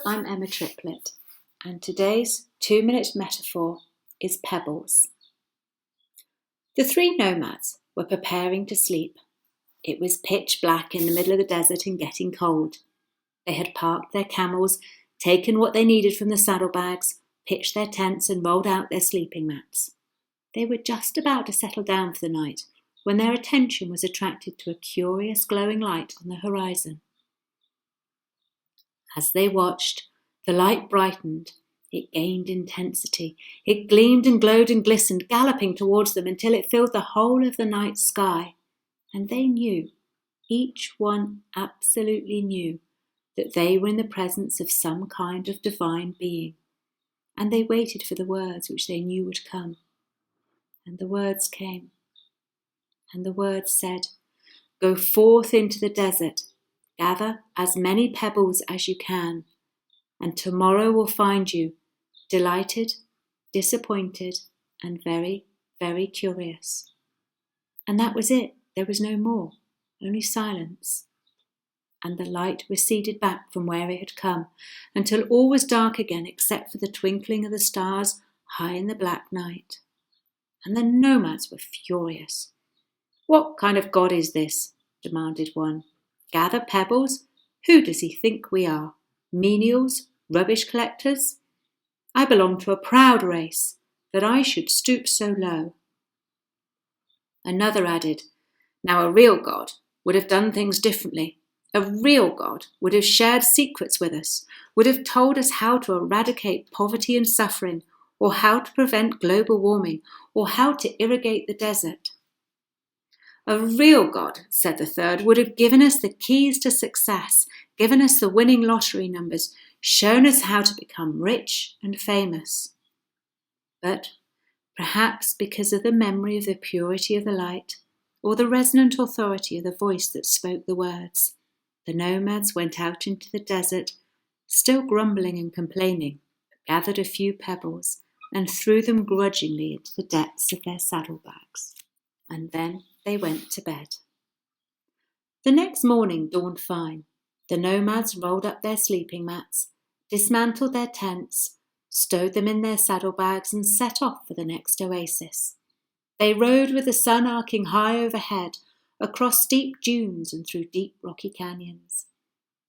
I'm Emma Triplett, and today's 2-minute metaphor is Pebbles. The three nomads were preparing to sleep. It was pitch black in the middle of the desert and getting cold. They had parked their camels, taken what they needed from the saddlebags, pitched their tents and rolled out their sleeping mats. They were just about to settle down for the night when their attention was attracted to a curious glowing light on the horizon. As they watched, the light brightened. It gained intensity. It gleamed and glowed and glistened, galloping towards them until it filled the whole of the night sky. And they knew, each one absolutely knew, that they were in the presence of some kind of divine being. And they waited for the words which they knew would come. And the words came. And the words said, "Go forth into the desert. Gather as many pebbles as you can, and tomorrow will find you delighted, disappointed, and very, very curious." And that was it. There was no more, only silence. And the light receded back from where it had come until all was dark again except for the twinkling of the stars high in the black night. And the nomads were furious. "What kind of God is this?" demanded one. "Gather pebbles? Who does he think we are? Menials? Rubbish collectors? I belong to a proud race, that I should stoop so low." Another added, "Now a real God would have done things differently. A real God would have shared secrets with us, would have told us how to eradicate poverty and suffering, or how to prevent global warming, or how to irrigate the desert." "A real God," said the third, "would have given us the keys to success, given us the winning lottery numbers, shown us how to become rich and famous." But perhaps because of the memory of the purity of the light, or the resonant authority of the voice that spoke the words, the nomads went out into the desert, still grumbling and complaining, but gathered a few pebbles and threw them grudgingly into the depths of their saddlebags. And then they went to bed. The next morning dawned fine. The nomads rolled up their sleeping mats, dismantled their tents, stowed them in their saddlebags, and set off for the next oasis. They rode with the sun arcing high overhead, across steep dunes and through deep rocky canyons.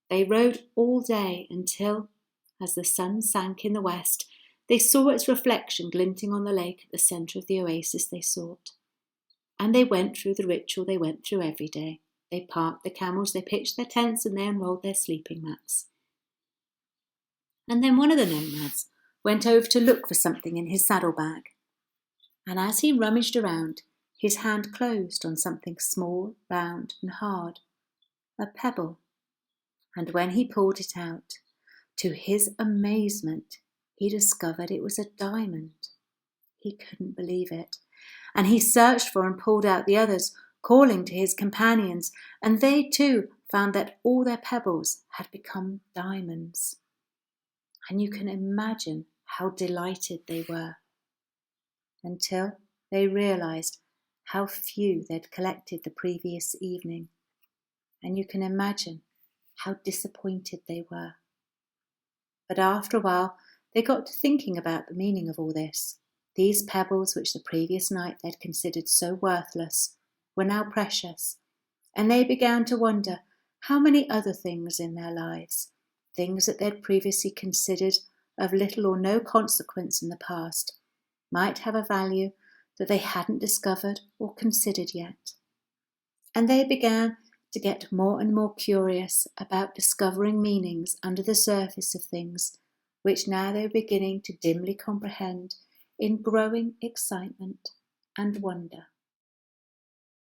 They rode all day until, as the sun sank in the west, they saw its reflection glinting on the lake at the centre of the oasis they sought. And they went through the ritual they went through every day. They parked the camels, they pitched their tents, and they unrolled their sleeping mats. And then one of the nomads went over to look for something in his saddlebag. And as he rummaged around, his hand closed on something small, round, and hard, a pebble. And when he pulled it out, to his amazement, he discovered it was a diamond. He couldn't believe it. And he searched for and pulled out the others, calling to his companions, and they too found that all their pebbles had become diamonds. And you can imagine how delighted they were, until they realized how few they'd collected the previous evening. And you can imagine how disappointed they were. But after a while, they got to thinking about the meaning of all this. These pebbles, which the previous night they'd considered so worthless, were now precious, and they began to wonder how many other things in their lives, things that they'd previously considered of little or no consequence in the past, might have a value that they hadn't discovered or considered yet. And they began to get more and more curious about discovering meanings under the surface of things, which now they were beginning to dimly comprehend in growing excitement and wonder.